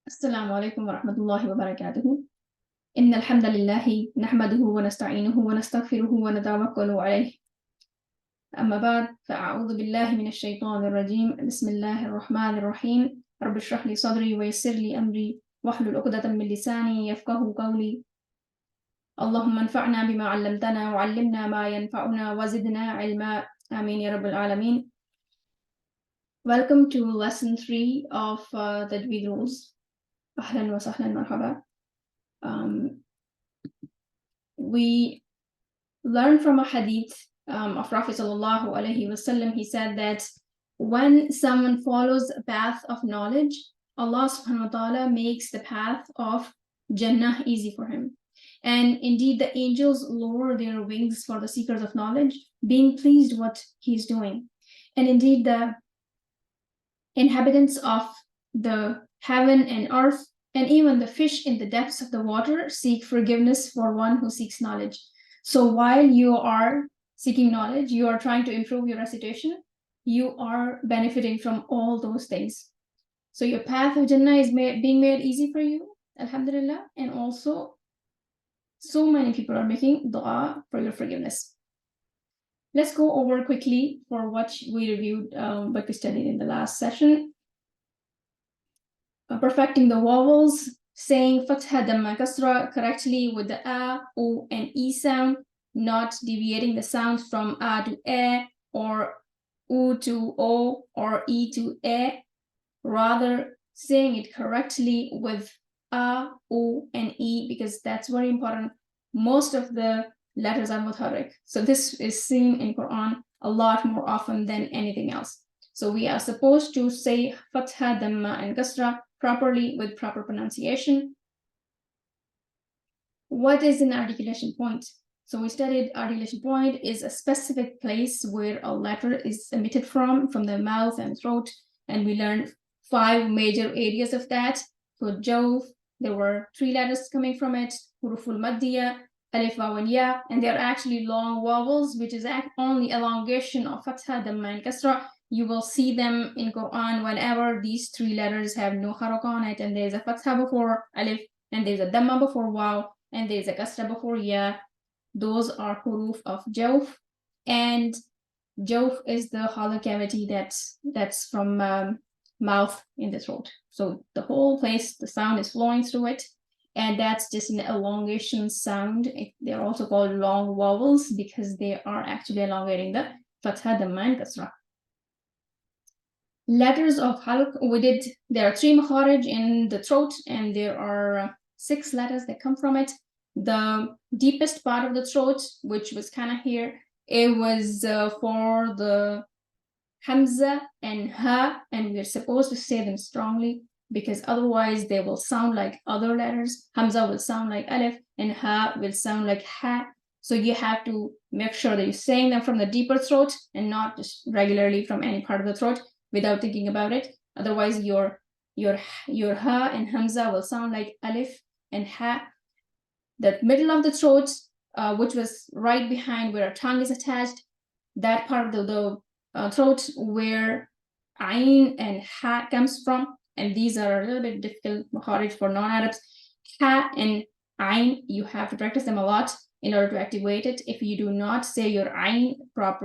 السلام عليكم ورحمة الله وبركاته. إن الحمد لله نحمده ونستعينه ونستغفره ونتوكل عليه. أما بعد فأعوذ بالله من الشيطان الرجيم. بسم الله الرحمن الرحيم. رب اشرح لي صدري ويسر لي أمري واحلل عقدة من لساني يفقه قولي. اللهم انفعنا بما علمتنا وعلمنا ما ينفعنا وزدنا علما. آمين يا رب العالمين. Welcome to lesson 3 of Tajweed rules. أهلا وسهلا مرحبا. We learn from a hadith of Prophet sallallahu alaihi wasallam. He said that when someone follows a path of knowledge, Allah subhanahu wa ta'ala makes the path of Jannah easy for him. And indeed, the angels lower their wings for the seekers of knowledge, being pleased what he's doing. And indeed, the inhabitants of the heaven and earth, and even the fish in the depths of the water, seek forgiveness for one who seeks knowledge. So while you are seeking knowledge, you are trying to improve your recitation, you are benefiting from all those things. So your path of Jannah is being made easy for you, alhamdulillah, and also so many people are making dua for your forgiveness. Let's go over quickly for what we reviewed, what we studied in the last session. Perfecting the vowels, saying fatha damma kasra correctly with the a, o, and e sound, not deviating the sounds from a to e, or u to o, or e to e, rather saying it correctly with a, o, and e, because that's very important. Most of the letters are mutaharrik. So this is seen in Quran a lot more often than anything else. So we are supposed to say fatha, damma, and kasra properly with proper pronunciation. What is an articulation point? So we studied articulation point is a specific place where a letter is emitted from the mouth and throat, and we learned 5 major areas of that. So jawf, there were 3 letters coming from it, huruful maddiya, alif, waw, and ya, and they're actually long vowels, which is only elongation of fatha, damma, and kasra. You will see them in Quran whenever these 3 letters have no haraka on it, and there's a fatha before alif, and there's a damma before waw, and there's a kasra before ya. Those are huruf of jawf, and jawf is the hollow cavity that's from mouth in the throat. So the whole place, the sound is flowing through it, and that's just an elongation sound. They're also called long vowels because they are actually elongating the fatha, damma, and kasra. Letters of halq, there are 3 makharij in the throat, and there are 6 letters that come from it. The deepest part of the throat, which was kind of here, it was for the hamza and ha, and we're supposed to say them strongly because otherwise they will sound like other letters. Hamza will sound like alif, and ha will sound like ha. So you have to make sure that you're saying them from the deeper throat and not just regularly from any part of the throat without thinking about it. Otherwise, your ha and hamza will sound like alif and ha. The middle of the throat, which was right behind where our tongue is attached, that part of the throat where ayn and ha comes from, and these are a little bit difficult makharij for non-Arabs. Ha and ayn, you have to practice them a lot in order to activate it. If you do not say your ayn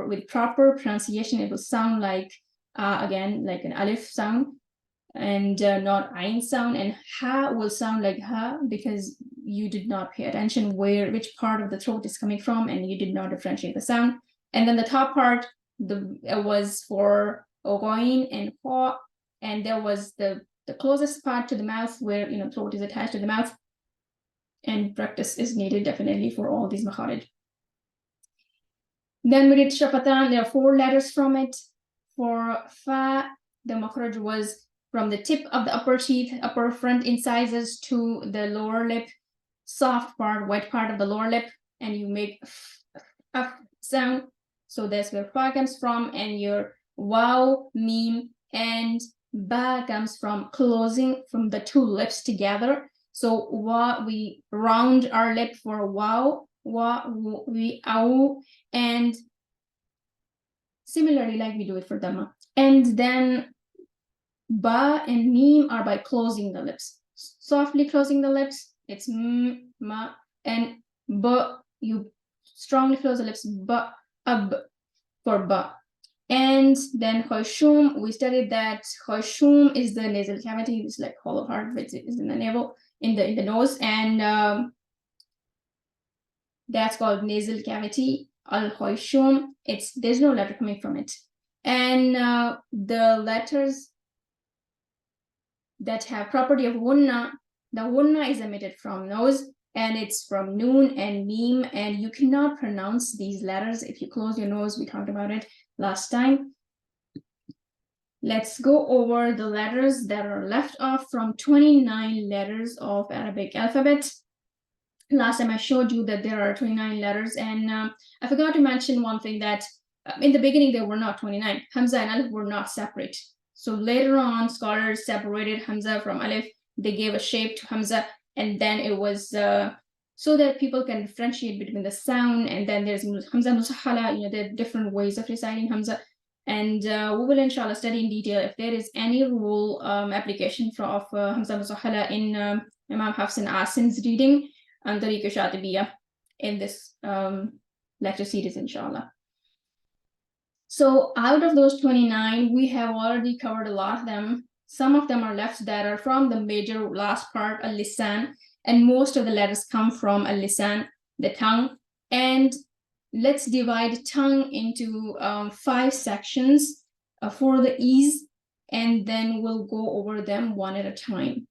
with proper pronunciation, it will sound like again like an alif sound and not ayn sound, and ha will sound like ha because you did not pay attention which part of the throat is coming from, and you did not differentiate the sound. And then the top part was for ogoin and ho, and there was the closest part to the mouth where throat is attached to the mouth, and practice is needed definitely for all these makharij. Then we did shafatan. There are 4 letters from it. For fa, the makharij was from the tip of the upper teeth, upper front incisors, to the lower lip, soft part, wet part of the lower lip, and you make f sound. So that's where fa comes from, and your waw, mim, and ba comes from closing from the 2 lips together. So we round our lip for waw, we ow, and similarly like we do it for damma. And then ba and mim are by closing the lips. softly closing the lips, it's m, ma, and b, you strongly close the lips, b, ab, for ba. And then khayshum, we studied that khayshum is the nasal cavity, it's like hollow heart, which is in the navel, in the nose, and that's called nasal cavity. Al khayshum, there's no letter coming from it. And the letters that have property of gunna, the gunna is emitted from nose, and it's from noon and meme, and you cannot pronounce these letters if you close your nose. We talked about it last time. Let's go over the letters that are left off from 29 letters of Arabic alphabet. Last time I showed you that there are 29 letters, and I forgot to mention one thing, that in the beginning there were not 29. Hamza and Alif were not separate. So later on, scholars separated Hamza from Alif. They gave a shape to Hamza, and then it was so that people can differentiate between the sound. And then there's Hamza Musahhala, there are different ways of reciting Hamza. And we will inshallah study in detail if there is any rule application of Hamza Musahhala in Imam Hafs and Asim's reading and Tariq Shatibiya in this lecture series, inshallah. So out of those 29, we have already covered a lot of them. Some of them are left that are from the major last part, al-lisan, and most of the letters come from al-lisan, the tongue. And let's divide tongue into 5 sections for the ease, and then we'll go over them one at a time.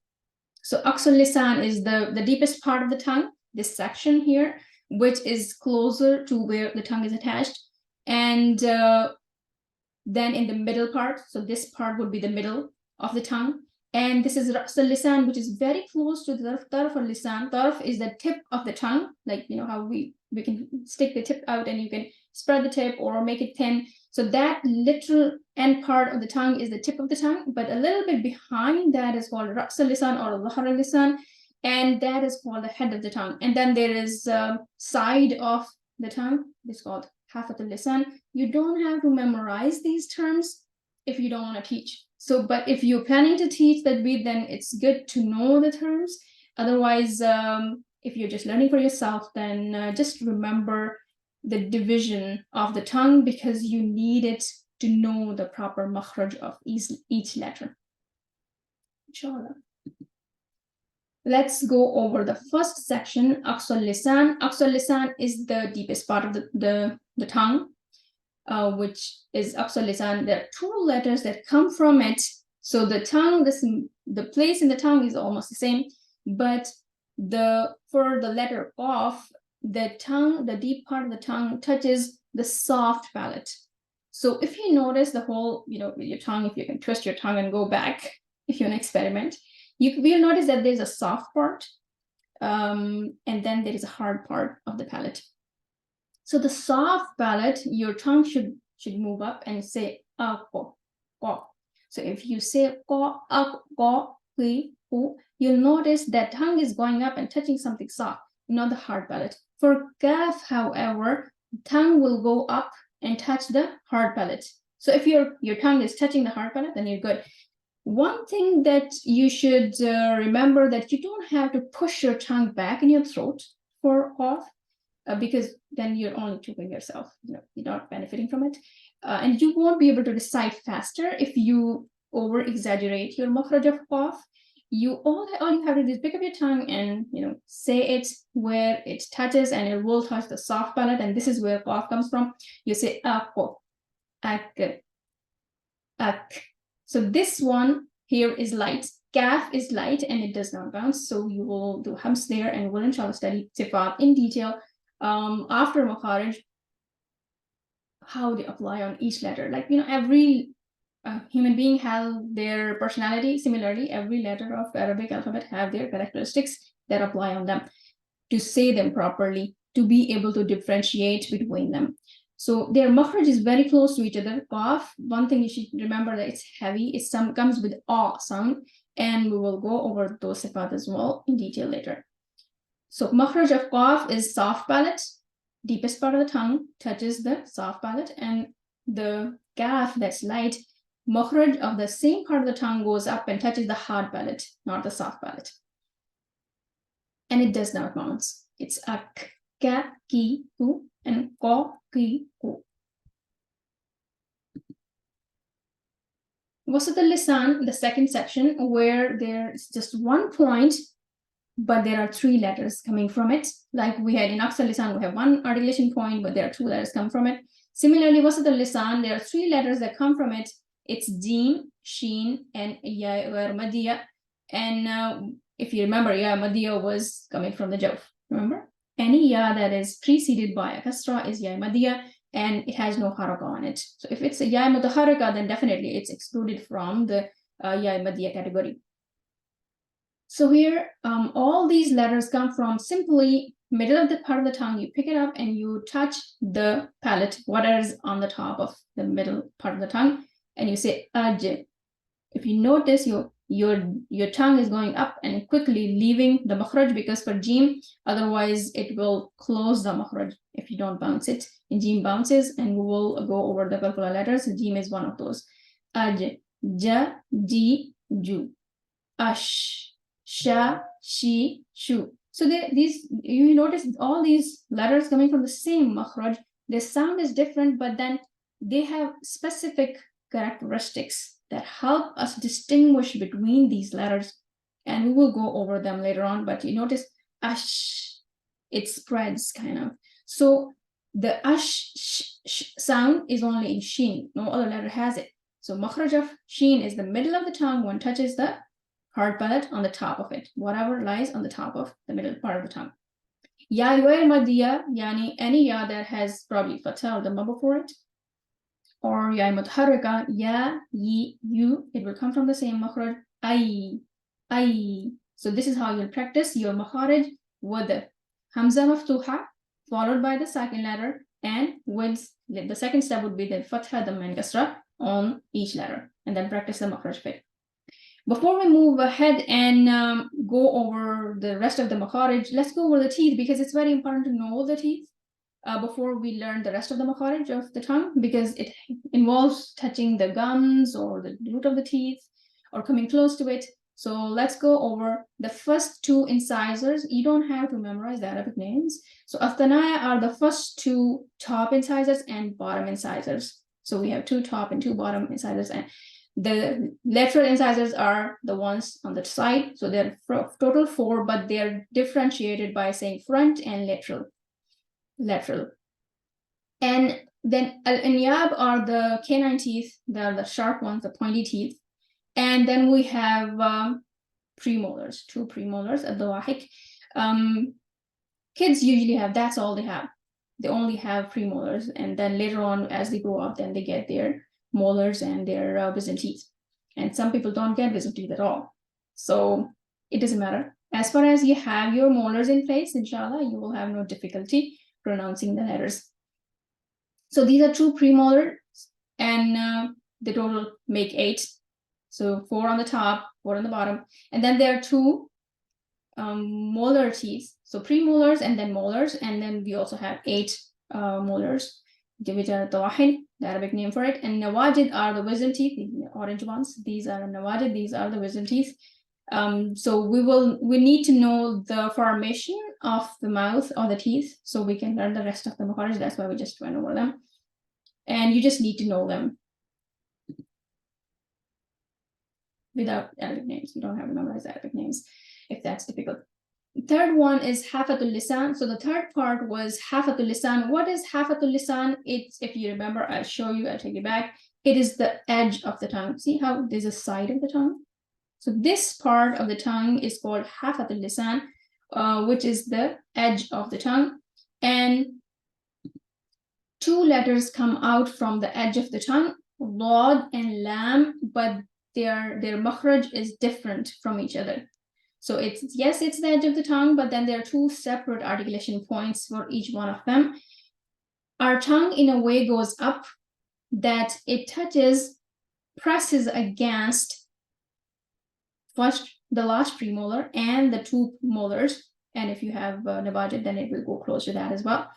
So aqsul lisan is the deepest part of the tongue, this section here, which is closer to where the tongue is attached. And then in the middle part, so this part would be the middle of the tongue. And this is ras al-lisan, which is very close to the taraf al-lisan. Taraf is the tip of the tongue, like how we can stick the tip out and you can spread the tip or make it thin. So that literal end part of the tongue is the tip of the tongue, but a little bit behind that is called ras al-lisan or dhahr al-lisan, and that is called the head of the tongue. And then there is side of the tongue, it's called hafat al-lisan. You don't have to memorize these terms if you don't want to teach. So, but if you're planning to teach Tajweed, then it's good to know the terms. Otherwise, if you're just learning for yourself, then just remember the division of the tongue, because you need it to know the proper makhraj of each letter. Inshallah. Let's go over the first section, aqsul lisan. Aqsul lisan is the deepest part of the tongue, which is aqsul lisan. There are 2 letters that come from it. So the tongue, the place in the tongue is almost the same, but for the letter qaf, the tongue, the deep part of the tongue touches the soft palate. So if you notice the whole, with your tongue, if you can twist your tongue and go back, if you want to experiment, you will notice that there's a soft part, and then there is a hard part of the palate. So the soft palate, your tongue should move up and say ko, ko. So if you say ko, ko, you'll notice that tongue is going up and touching something soft, not the hard palate. For kaf, however, tongue will go up and touch the hard palate. So if your tongue is touching the hard palate, then you're good. One thing that you should remember, that you don't have to push your tongue back in your throat for qaf, because then you're only choking yourself. You're not benefiting from it, and you won't be able to recite faster if you over exaggerate your makhraj of qaf. All you have to do is pick up your tongue and say it where it touches, and it will touch the soft palate, and this is where qaf comes from. You say ako, ak, ak. So this one here is light. Kaf is light and it does not bounce. So you will do hams there, and we'll inshallah study sifat in detail after makharij, how they apply on each letter. Like, every human being has their personality. Similarly, every letter of Arabic alphabet have their characteristics that apply on them to say them properly, to be able to differentiate between them. So their makhraj is very close to each other. Qaf, one thing you should remember, that it's heavy. It comes with a sound, and we will go over those sifat as well in detail later. So makhraj of qaf is soft palate, deepest part of the tongue touches the soft palate, and the kaf, that's light, makhraj of the same part of the tongue goes up and touches the hard palate, not the soft palate. And it does not bounce. It's ak, ka, ki, ku, and ko, ki, ku. Wasat al-lisan, the second section, where there's just one point, but there are three letters coming from it. Like we had in aqsa al-lisan, we have one articulation point, but there are two letters come from it. Similarly, wasat al-lisan, there are three letters that come from it. It's jim, sheen, and ya madiyya. And if you remember, ya madiyya was coming from the jawf. Remember? Any ya that is preceded by a kasra is ya madiyya, and it has no haraka on it. So if it's a ya mutaharika, then definitely it's excluded from the ya madiyya category. So here, all these letters come from simply middle of the part of the tongue. You pick it up and you touch the palate, whatever is on the top of the middle part of the tongue, and you say aj. If you notice, your tongue is going up and quickly leaving the makhraj, because for jim, otherwise it will close the makhraj if you don't bounce it. And jim bounces, and we will go over the calcula letters. Jim is one of those. Aj, ja, ji, ju, ash, sha, shi, shu. So you notice all these letters coming from the same makhraj. The sound is different, but then they have specific characteristics that help us distinguish between these letters, and we will go over them later on. But you notice ash, it spreads kind of. So the ash sound is only in sheen, no other letter has it. So makhraj of sheen is the middle of the tongue, one touches the hard palate on the top of it, whatever lies on the top of the middle part of the tongue. Ya ghair madiyya, yani any ya that has probably fatha or dhamma before it, or ya mutaharrika, ya, yi, you, it will come from the same makhraj, ay. So this is how you'll practice your makharij with the hamza maftuha, followed by the second letter, and with the second step would be the fatha, dhamma, and kasra on each letter, and then practice the makhraj bit. Before we move ahead and go over the rest of the makharij, let's go over the teeth, because it's very important to know the teeth before we learn the rest of the makharij of the tongue, because it involves touching the gums or the root of the teeth or coming close to it. So let's go over the first two incisors. You don't have to memorize the Arabic names. So athanaya are the first two top incisors and bottom incisors. So we have two top and two bottom incisors, and the lateral incisors are the ones on the side. So they're total four, but they're differentiated by saying front and lateral. And then al-inyab are the canine teeth. They're the sharp ones, the pointy teeth. And then we have premolars, two premolars at the wahik. Kids usually have, that's all they have. They only have premolars, and then later on, as they grow up, then they get their molars and their wisdom teeth. And some people don't get wisdom teeth at all. So it doesn't matter. As far as you have your molars in place, inshallah, you will have no difficulty pronouncing the letters. So these are two premolars, and the total make 8. So 4 on the top, 4 on the bottom. And then there are two molar teeth. So premolars and then molars. And then we also have 8 molars, which are tawahin, the Arabic name for it. And nawajid are the wisdom teeth, the orange ones. These are nawajid, these are the wisdom teeth. So we need to know the formation of the mouth or the teeth so we can learn the rest of the makharij. That's why we just went over them. And you just need to know them without Arabic names. You don't have to memorize Arabic names if that's difficult. Third one is hafatul lisan. So the third part was hafatul lisan. What is hafatul lisan? It's, if you remember, I'll show you, I'll take you back. It is the edge of the tongue. See how there's a side of the tongue? So this part of the tongue is called hafatul lisan, which is the edge of the tongue. And 2 letters come out from the edge of the tongue, lad and lam, but their makhraj is different from each other. So it's the edge of the tongue, but then there are 2 separate articulation points for each one of them. Our tongue in a way goes up that it presses against first the last premolar and the 2 molars. And if you have nawajid, then it will go close to that as well.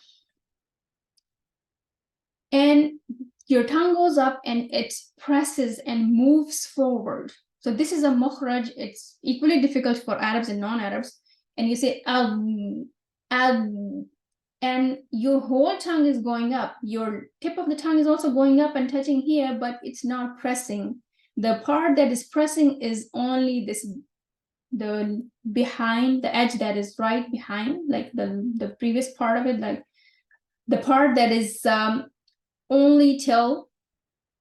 And your tongue goes up and it presses and moves forward. So this is a makhraj. It's equally difficult for Arabs and non-Arabs. And you say al, and your whole tongue is going up. Your tip of the tongue is also going up and touching here, but it's not pressing. The part that is pressing is only this, the behind, the edge that is right behind, like the previous part of it, like the part that is only till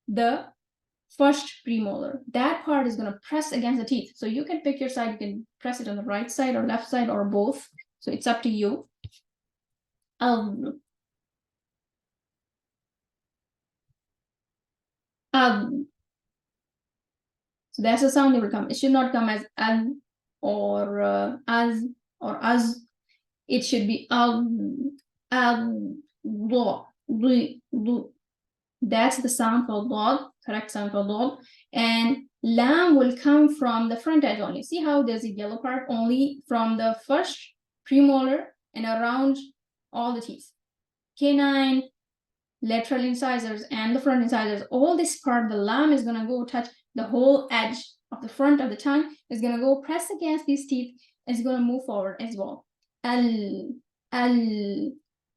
the first premolar. That part is going to press against the teeth. So you can pick your side. You can press it on the right side or left side or both. So it's up to you. So that's the sound it will come. It should not come as al or as or as. It should be lo. That's the sound for dod, correct sound for dod. And lam will come from the front edge only. See how there's a yellow part only from the first premolar and around all the teeth. Canine, lateral incisors, and the front incisors. All this part, the lam is going to go touch the whole edge of the front of the tongue. Is going to go press against these teeth. It's going to move forward as well. Al.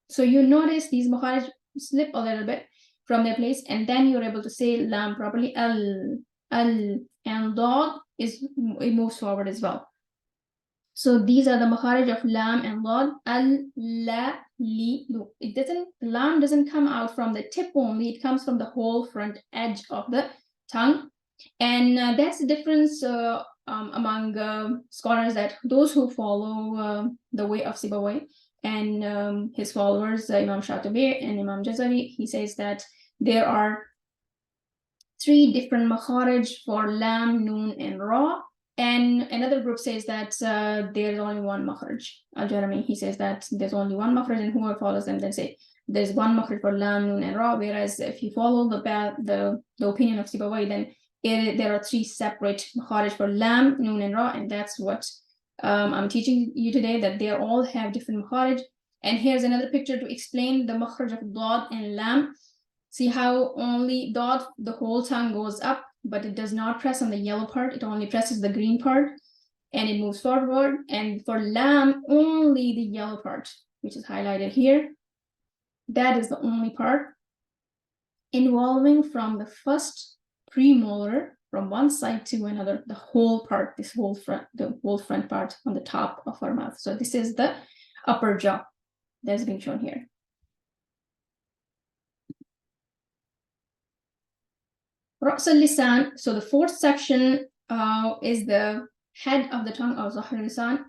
So you notice these makharij slip a little bit from their place, and then you're able to say lam properly. Al, and dod is, it moves forward as well. So these are the makharij of lam and dod. Al, la, li, lu. It doesn't, lam doesn't come out from the tip only. It comes from the whole front edge of the tongue, and that's the difference among scholars, that those who follow the way of Sibawayh and his followers, Imam Shatibi and Imam Jazari, he says that there are 3 different makharij for lam, noon, and ra. And another group says that there's only one makharij. Al-Jarami, he says that there's only one makharij, and whoever follows them then say there's one makharij for lam, noon, and ra. Whereas if you follow the opinion of Sibawayh, then there are 3 separate makharij for lam, noon, and ra, and that's what I'm teaching you today, that they all have different makharij. And here's another picture to explain the makharij of dod and lam. See how only dod, the whole tongue goes up, but it does not press on the yellow part. It only presses the green part, and it moves forward. And for lam, only the yellow part, which is highlighted here, that is the only part involving from the first premolar from one side to another, the whole part, this whole front, the whole front part on the top of our mouth. So this is the upper jaw that's being shown here. Ra's al-lisan. So the 4th section is the head of the tongue, or Zahr al-lisan,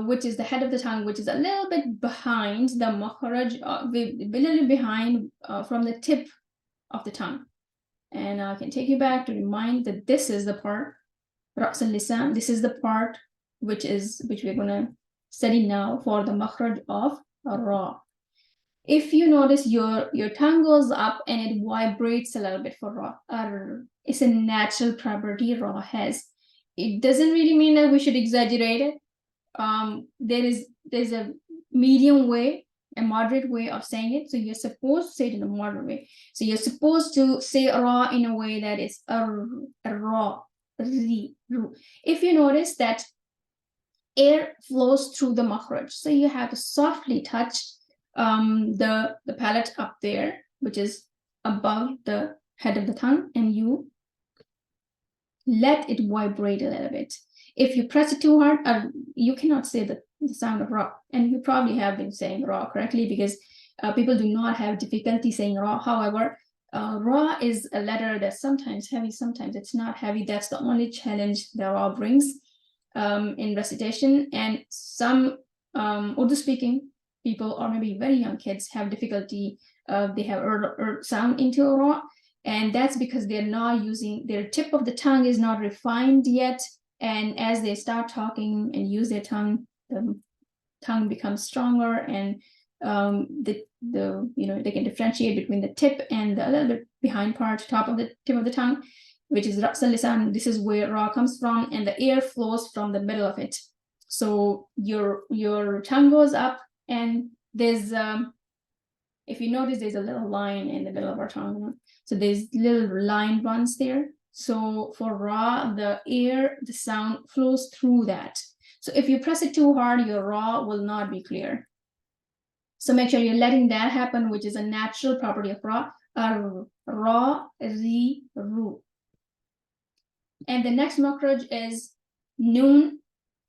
which is the head of the tongue, which is a little bit behind the makharaj, a little behind from the tip of the tongue. And I can take you back to remind that this is the part, Ra's al-lisan. This is the part which we're going to study now for the makhraj of ra. If you notice, your tongue goes up and it vibrates a little bit for ra. It's a natural property ra has. It doesn't really mean that we should exaggerate it. There's a medium way, a moderate way of saying it. So you're supposed to say it in a moderate way. So you're supposed to say ra in a way that is a ra, ri, ru. If you notice that air flows through the makhraj, so you have to softly touch the palate up there, which is above the head of the tongue, and you let it vibrate a little bit. If you press it too hard, you cannot say the sound of ra. And you probably have been saying ra correctly, because people do not have difficulty saying ra. However, ra is a letter that's sometimes heavy, sometimes it's not heavy. That's the only challenge that ra brings in recitation. And some Urdu speaking people, or maybe very young kids, have difficulty. They have sound into a ra, and that's because they're not using, their tip of the tongue is not refined yet. And as they start talking and use their tongue, the tongue becomes stronger, and they can differentiate between the tip and the little bit behind part, top of the tip of the tongue, which is Ra's al-lisan. This is where ra comes from, and the air flows from the middle of it. So your tongue goes up, and there's If you notice, there's a little line in the middle of our tongue. So there's little line runs there. So for ra, the air, the sound flows through that. So if you press it too hard, your ra will not be clear. So make sure you're letting that happen, which is a natural property of ra. Ra, ri, ru. And the next makhraj is noon,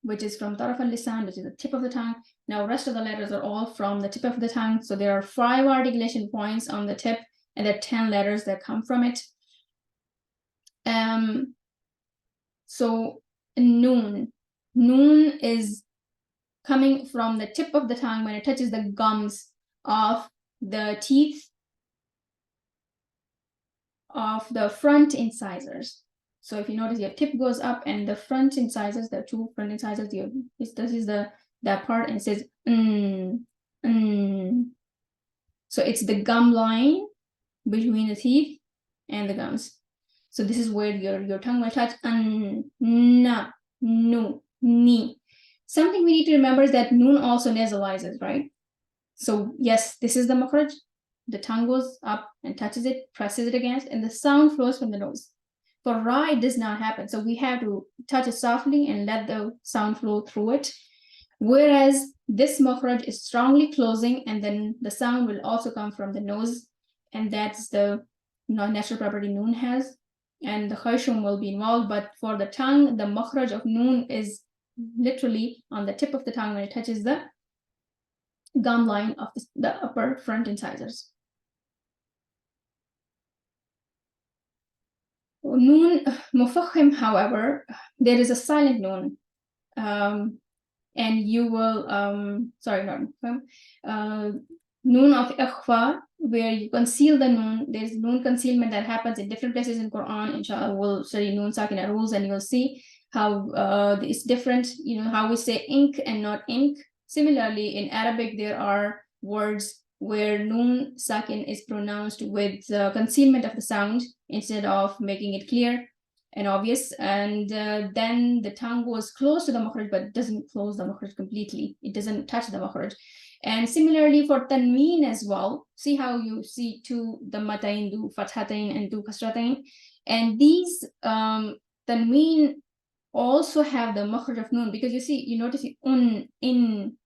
which is from taraf al-lisan, which is the tip of the tongue. Now, rest of the letters are all from the tip of the tongue. So there are 5 articulation points on the tip, and there are 10 letters that come from it. So noon. Noon is coming from the tip of the tongue when it touches the gums of the teeth of the front incisors. So if you notice, your tip goes up and the front incisors, the 2 front incisors, this is that part, and it says So it's the gum line between the teeth and the gums. So this is where your tongue will touch na, nu, ni. Something we need to remember is that noon also nasalizes, right? So yes, this is the makhraj. The tongue goes up and touches it, presses it against, and the sound flows from the nose. For ra, it does not happen. So we have to touch it softly and let the sound flow through it. Whereas this makhraj is strongly closing, and then the sound will also come from the nose. And that's the natural property noon has. And the khayshum will be involved. But for the tongue, the makhraj of noon is literally on the tip of the tongue when it touches the gum line of the upper front incisors. Noon mufakhim, however, there is a silent noon, and you will noon of ikhfa, where you conceal the noon. There's noon concealment that happens in different places in Quran. Inshallah, we'll study noon sakina rules, and you'll see how it's different. You know how we say ink and not ink. Similarly, in Arabic, there are words where noon sakin is pronounced with concealment of the sound instead of making it clear and obvious. And then the tongue goes close to the makhraj, but doesn't close the makhraj completely. It doesn't touch the makhraj. And similarly for tanween as well. See how you see 2 dammatain, 2 fathatain, and 2 kasratain. And these tanween also have the makhraj of noon, because you notice in,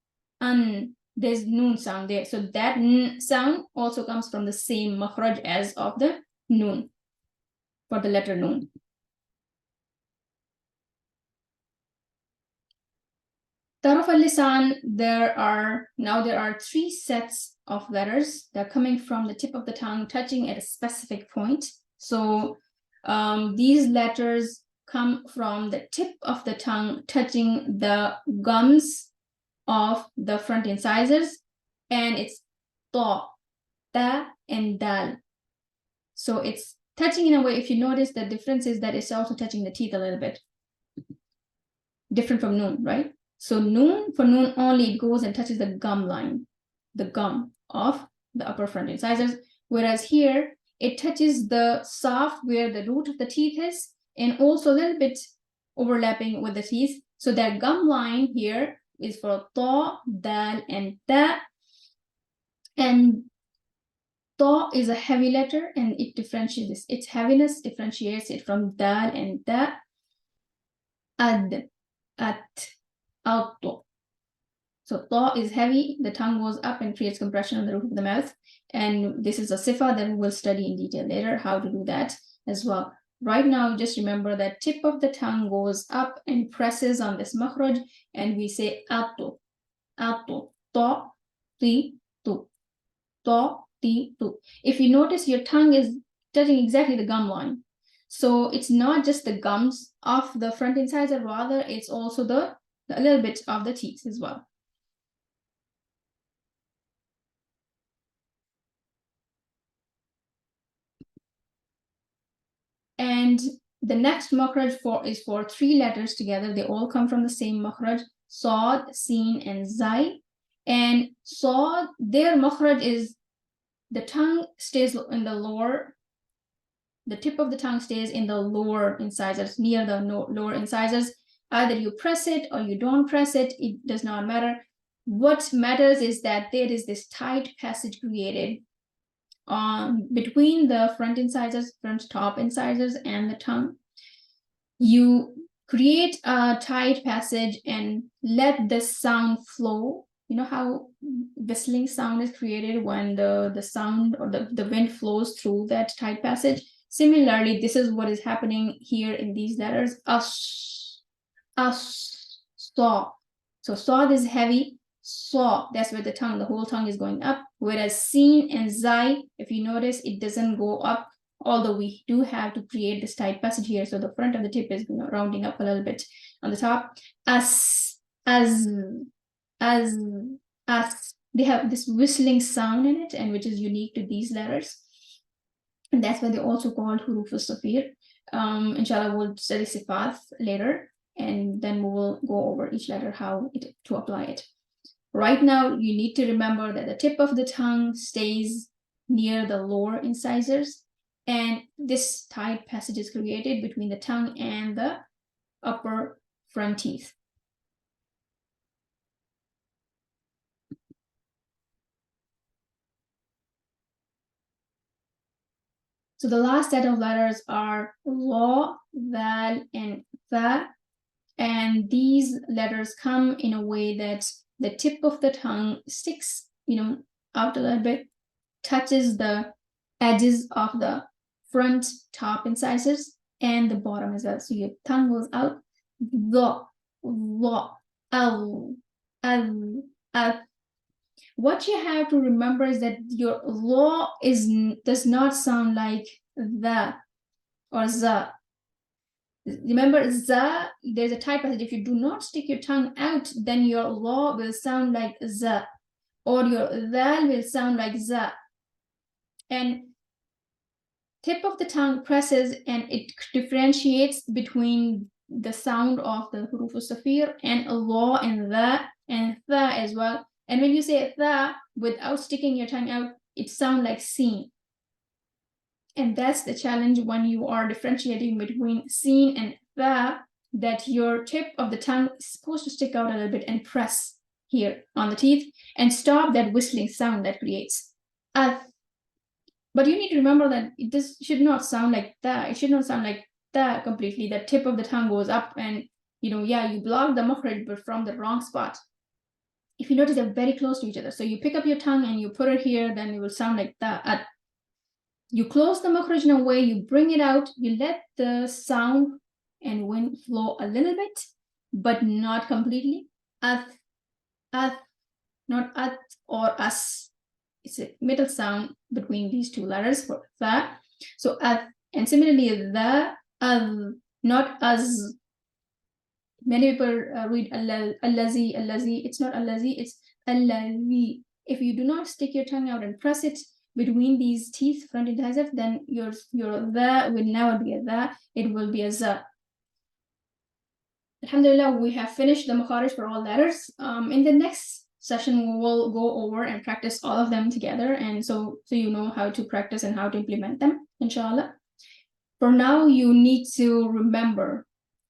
an, there's noon sound there. So that n sound also comes from the same makhraj as of the noon, for the letter noon. Taraf al-lisan, there are 3 sets of letters that are coming from the tip of the tongue, touching at a specific point. So these letters come from the tip of the tongue, touching the gums of the front incisors, and it's ta, ta, and dal. So it's touching in a way. If you notice, the difference is that it's also touching the teeth a little bit, different from noon, right? So noon, for noon only, it goes and touches the gum line, the gum of the upper front incisors, whereas here it touches the soft where the root of the teeth is, and also a little bit overlapping with the teeth. So that gum line here is for ta, dal, and ta. And ta is a heavy letter, and it differentiates its heaviness, differentiates it from dal and ta. Ad, at, auto. So ta is heavy, the tongue goes up and creates compression on the roof of the mouth. And this is a sifa that we'll study in detail later, how to do that as well. Right now, just remember that tip of the tongue goes up and presses on this makhraj, and we say ato, ato, ta, ti, tu, ta, ti, tu. If you notice, your tongue is touching exactly the gum line. So it's not just the gums of the front incisor, rather it's also a little bit of the teeth as well. And the next makhraj is for 3 letters together. They all come from the same makhraj: Sad, Sin, and Zai. And Sad, their makhraj is the tongue stays in the lower, the tip of the tongue stays in the lower incisors, near the lower incisors. Either you press it or you don't press it, it does not matter. what matters is that there is this tight passage created between the front incisors, front top incisors, and the tongue. You create a tight passage and let the sound flow. You know how whistling sound is created when the sound or the wind flows through that tight passage? Similarly, this is what is happening here in these letters. Saw. So saw is heavy. Saw, that's where the whole tongue is going up. Whereas seen and zai, if you notice, it doesn't go up, although we do have to create this tight passage here. So the front of the tip is rounding up a little bit on the top. As they have this whistling sound in it, and which is unique to these letters. And that's why they're also called huruf al-safir. Inshallah, we'll study sifat later, and then we will go over each letter, how to apply it. Right now, you need to remember that the tip of the tongue stays near the lower incisors, and this tight passage is created between the tongue and the upper front teeth. So the last set of letters are la, val, and tha, and these letters come in a way that the tip of the tongue sticks, out a little bit, touches the edges of the front top incisors and the bottom as well. So your tongue goes out. The, al. What you have to remember is that your law does not sound like the or za. Remember, za, there's a type passage. If you do not stick your tongue out, then your law will sound like za, or your dal will sound like za. And tip of the tongue presses, and it differentiates between the sound of the huruf al-safir and law and tha as well. And when you say tha without sticking your tongue out, it sounds like seen. And that's the challenge when you are differentiating between seen and tha, that your tip of the tongue is supposed to stick out a little bit and press here on the teeth and stop that whistling sound that creates. But you need to remember that should not sound like that. It should not sound like that completely. The tip of the tongue goes up, and you block the makhraj, but from the wrong spot. If you notice, they're very close to each other. So you pick up your tongue and you put it here, then it will sound like that. You close the makhraj in a way, you bring it out, you let the sound and wind flow a little bit, but not completely. Not at or as. It's a middle sound between these two letters for that. So and similarly the not as. Many people read allazi. It's not allazi, it's allazi. If you do not stick your tongue out and press it between these teeth, front incisors, then your the will never be a the, it will be a za. Alhamdulillah, we have finished the makharij for all letters. In the next session, we will go over and practice all of them together, and so you know how to practice and how to implement them, inshallah. For now, you need to remember,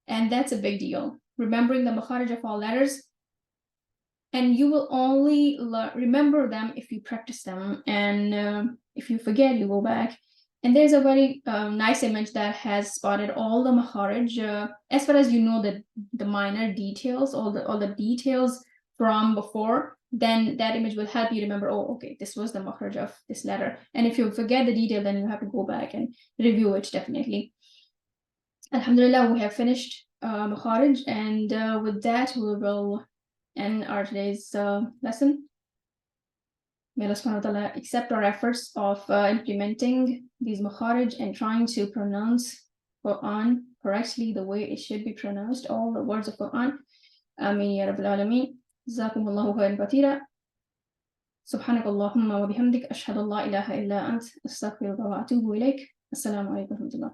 and that's a big deal, remembering the makharij of all letters. And you will only remember them if you practice them, and if you forget, you go back. And there's a very nice image that has spotted all the makharij, as far as you know the minor details, all the details from before. Then that image will help you remember, oh, okay, this was the makhraj of this letter. And if you forget the detail, then you have to go back and review it, definitely. Alhamdulillah, we have finished makharij, and with that, we will end our today's lesson. May Allah subhanahu wa ta'ala accept our efforts of implementing these makharij and trying to pronounce Quran correctly the way it should be pronounced, all the words of Quran. Ameen ya Rabbil Alameen. Jazakumullahu khairan katira. Subhanakallahumma wa bihamdik. Ashhadu an la ilaha illa ant. Astaghfiruka wa atubu ilayk. Assalamu alaikum wa rahmatullah.